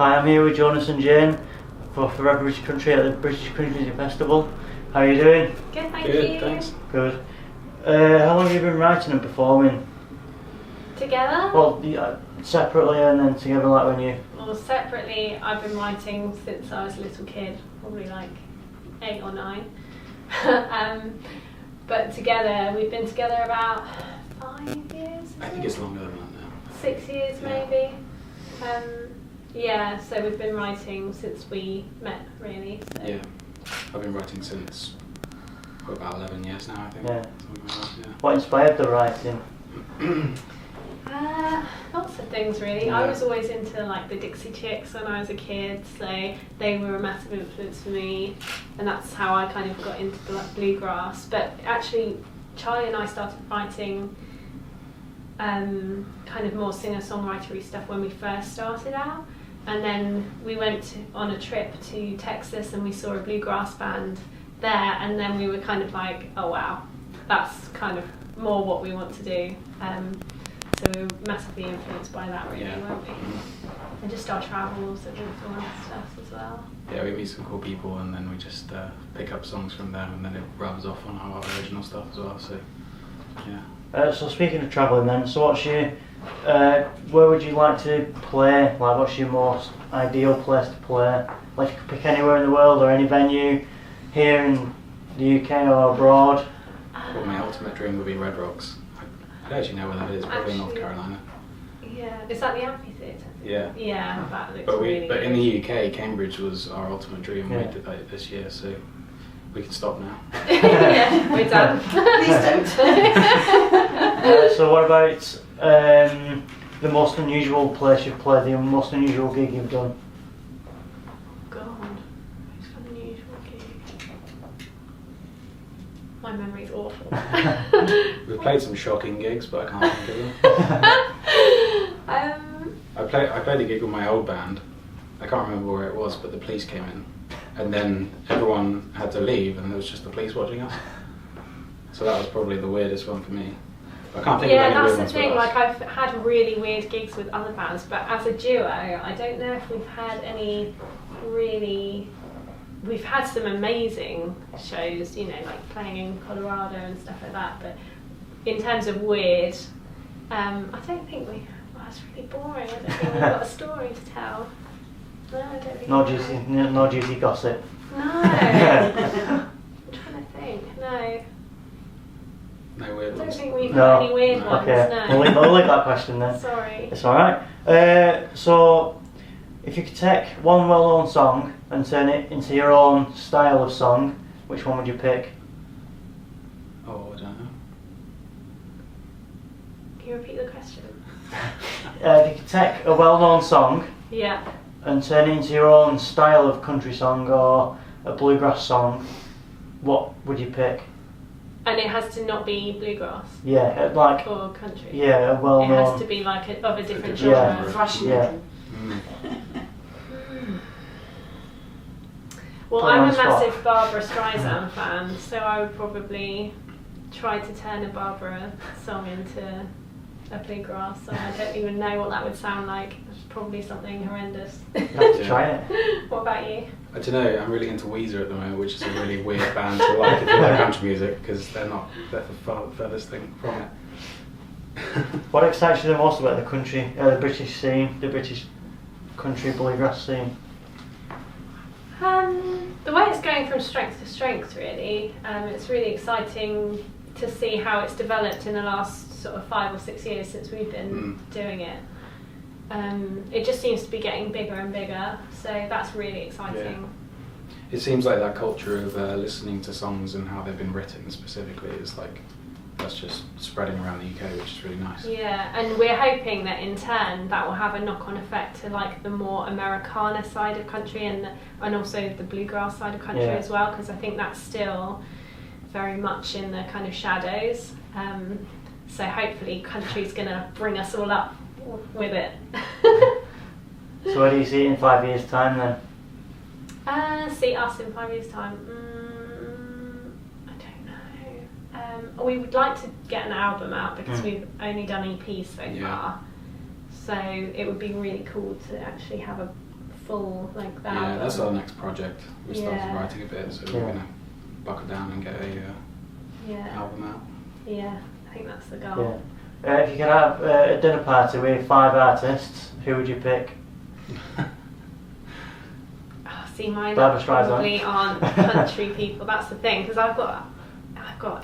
Hi, I'm here with Jonas and Jane for Forever British Country at the British Country Music Festival. How are you doing? Good, thank Good, you. thanks. Good. How long have you been writing and performing? Together? Well, separately and then together, like when you... Well, separately, I've been writing since I was a little kid, probably like 8 or 9. But together, we've been together about 5 years. I think it's longer than that now. 6 years maybe. Yeah, so we've been writing since we met, really. So. Yeah, I've been writing since about 11 years now, I think. Yeah. Something like that, yeah. What inspired the writing? Lots of things really. Yeah. I was always into like the Dixie Chicks when I was a kid, so they were a massive influence for me, and that's how I kind of got into bluegrass. But actually, Charlie and I started writing kind of more singer-songwritery stuff when we first started out, and then we went on a trip to Texas and we saw a bluegrass band there, and then we were kind of like, oh wow, that's kind of more what we want to do. So we were massively influenced by that, really, weren't we? And just our travels have influenced us as well. Yeah, we meet some cool people and then we just pick up songs from them and then it rubs off on our original stuff as well, so yeah. So speaking of travelling then, so what's your... where would you like to play? Like, what's your most ideal place to play? Like, you could pick anywhere in the world or any venue here in the UK or abroad. Well, my ultimate dream would be Red Rocks. I don't actually know where that is, probably North Carolina. Yeah, is that the amphitheatre? Yeah. Yeah, that looks But really in good. the UK, Cambridge was our ultimate dream. Yeah. We did that this year, so we can stop now. Yeah, we're done. Please don't. So what about the most unusual place you've played, the most unusual gig you've done? God, it's an unusual gig. My memory's awful. We've played some shocking gigs, but I can't think of them. I played a gig with my old band. I can't remember where it was, but the police came in, and then everyone had to leave, and there was just the police watching us. So that was probably the weirdest one for me. I can't think of any that's weird the ones thing, with like us. I've had really weird gigs with other bands, but as a duo, I don't know if we've had any really... We've had some amazing shows, you know, like playing in Colorado and stuff like that, but in terms of weird, I don't think we... Well, that's really boring. I don't think we've got a story to tell. No, I don't think No juicy gossip. No. I'm trying to think. No. No weird I don't ones. think we've No. had any weird ones, Okay, no. we'll leave that question then. Sorry. It's alright. So, if you could take one well-known song and turn it into your own style of song, which one would you pick? Oh, I don't know. Can you repeat the question? If you could take a well-known song Yeah. and turn it into your own style of country song or a bluegrass song, what would you pick? And it has to not be bluegrass Yeah, like, or country. yeah, a It well-known... has to be like of a different Yeah. genre. Yeah. Well, Put it I'm on a the spot. massive Barbara Streisand fan, so I would probably try to turn a Barbara song into a bluegrass song. I don't even know what that would sound like. It's probably something horrendous. You have to try it. What about you? I don't know, I'm really into Weezer at the moment, which is a really weird band to like if you like country music, because they're the furthest thing from it. What excites you the most about the country, the British scene, the British country bluegrass scene? The way it's going from strength to strength, really. It's really exciting to see how it's developed in the last sort of 5 or 6 years since we've been doing it. It just seems to be getting bigger and bigger, so that's really exciting. Yeah. It seems like that culture of listening to songs and how they've been written specifically is like, that's just spreading around the UK, which is really nice. Yeah, and we're hoping that in turn that will have a knock-on effect to like the more Americana side of country and also the bluegrass side of country as well, because I think that's still very much in the kind of shadows. So hopefully country's going to bring us all up with it. So where do you see it in 5 years' time then? See us in 5 years' time. I don't know. We would like to get an album out because we've only done EPs so far. So it would be really cool to actually have a full like that. Yeah, that's our next project. We started Yeah. writing a bit, so we're gonna buckle down and get a album out. Yeah, I think that's the goal. Yeah. If you could have a dinner party with 5 artists, who would you pick? Oh, see, mine Barbra probably Streisand. aren't country people. That's the thing, because I've got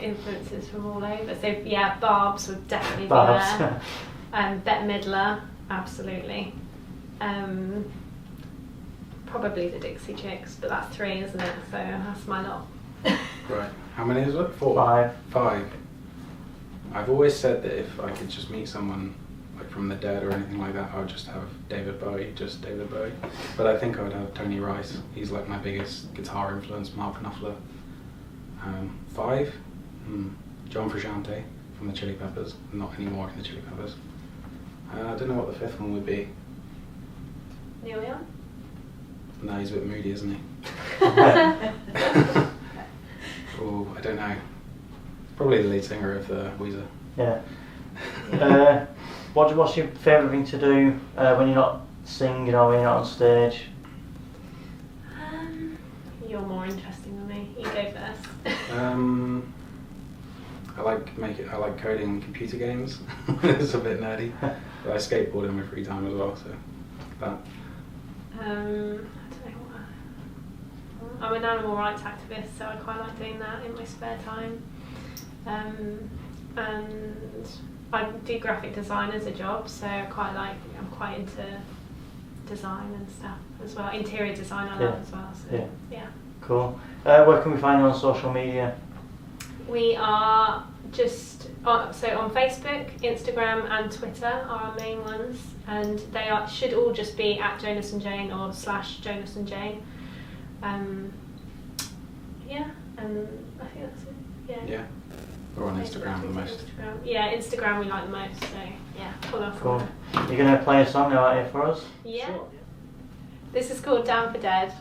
influences from all over. So yeah, Barb's would definitely be there. Bette Midler, absolutely. Probably the Dixie Chicks, but that's 3, isn't it? So that's my lot. Right. How many is it? 4? 5. 5. I've always said that if I could just meet someone like from the dead or anything like that, I would just have David Bowie. But I think I would have Tony Rice. He's like my biggest guitar influence, Mark Knopfler. 5, John Frusciante from the Chili Peppers. Not anymore in the Chili Peppers. I don't know what the 5th one would be. Neil Young? No, he's a bit moody, isn't he? Oh, I don't know. Probably the lead singer of Weezer. Yeah. What's your favourite thing to do when you're not singing or when you're not on stage? You're more interesting than me. You go first. I like coding computer games. It's a bit nerdy. But I skateboard in my free time as well, so that. I don't know what. I'm an animal rights activist, so I quite like doing that in my spare time. And I do graphic design as a job, so I'm quite into design and stuff as well. Interior design I love as well. So yeah. Cool. Where can we find you on social media? We are just so on Facebook, Instagram, and Twitter are our main ones, and they should all just be at Jonas and Jane or /Jonas and Jane. Yeah, and I think that's it. Yeah. We're on Instagram the most. Yeah, Instagram we like the most. So yeah, follow us. Cool. You're gonna play a song now out here for us? Yeah. Sure. This is called Down for Dead.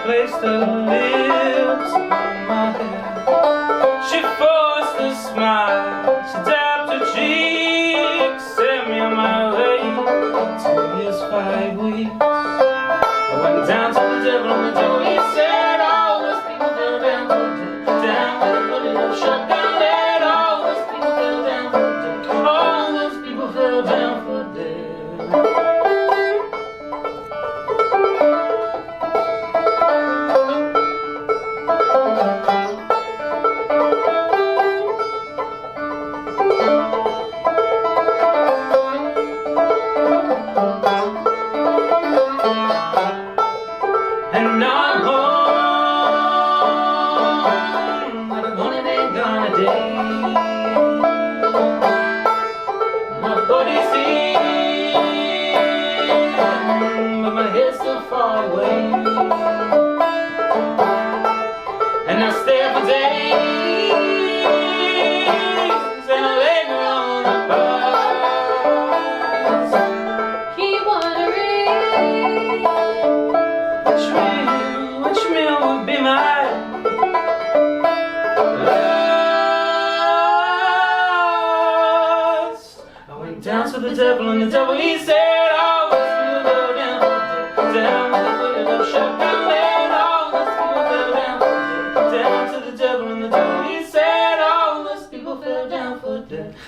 placed her lips on my head. She forced a smile, she tapped her cheek, sent me on my way. 2 years, 5 weeks. I went down to the devil on the door. He said all those people fell down for dead. Down with a bullet of shotgun lead. All those people fell down for dead. All those people fell down for dead. And I'm home, but I've only been gone a day. My body's here, but my head's still far away. And I stare for days, and I linger on the bus. Keep wondering which meal would be mine. Lost. I went down to the devil, and the devil he said, all those people fell down for dead. Down with a bullet of shotgun lead. All those people fell down for dead. Down to the devil, and the devil he said, all those people fell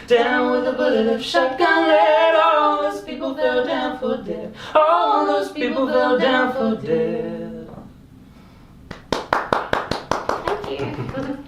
dead. Down with a bullet of shotgun lead. All those people fell down for dead. All those people fell down for dead. Thank you.